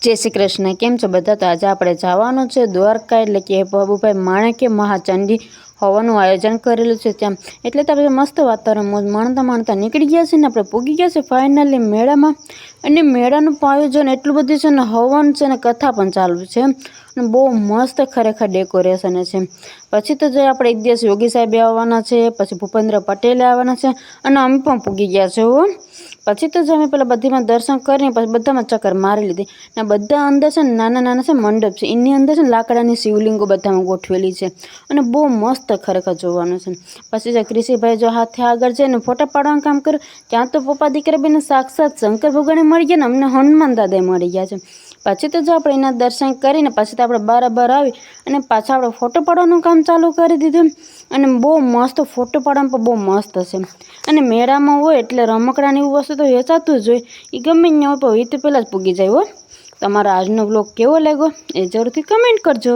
जय श्री कृष्ण। केम छो बधा? तो आज आपणे जवानुं छे द्वारका एटले के बाबूभाई माणके महाचंडी होवानुं आयोजन करेलुं छे त्यां। एटले तो आपणे मस्त वातावरण माणता माणता નીકળી ગયા છે ને આપણે પૂગી ગયા છે ફાઇનલી મેળામાં। અને મેળાનું આયોજન એટલું બધું છે ને, હવન છે ને કથા પણ ચાલુ છે અને બહુ મસ્ત ખરેખર ડેકોરેશન છે। પછી તો જે આપણે એક દિવસ યોગી સાહેબ આવવાના છે, પછી ભૂપેન્દ્ર પટેલ આવવાના છે અને અમે પણ પૂગી ગયા છે હો। પછી તો અમે પેલા બધીમાં દર્શન કરીને પછી બધામાં ચક્કર મારી લીધી ને બધા અંદર છે ને નાના નાના છે મંડપ છે, એની અંદર છે ને લાકડાની શિવલિંગો બધામાં ગોઠવેલી છે અને બહુ મસ્ત ખરેખર જોવાનું છે। પછી જે ક્રિશીભાઈ જો હાથે આગળ જઈને ફોટા પાડવાનું કામ કર્યું, ત્યાં તો પપ્પા દીકરા બેને સાક્ષાત શંકર ભગવાને મળી ગયા ને અમને હનુમાન દાદાએ મળી ગયા છે। પછી તો જો આપણે એના દર્શન કરીને પછી તો આપણે બરાબર આવી અને પાછા આપણે ફોટો પાડવાનું કામ ચાલુ કરી દીધું અને બહુ મસ્ત ફોટો પાડવામાં પણ બહુ મસ્ત છે। અને મેળામાં હોય એટલે રમકડાની એવું વસ્તુ તો વેચાતું જ હોય, એ ગમે ને હોય પણ એ તો પહેલાં જ પૂગી જાય હો। તમારો આજનો બ્લોગ કેવો લાગ્યો એ જરૂરથી કમેન્ટ કરજો।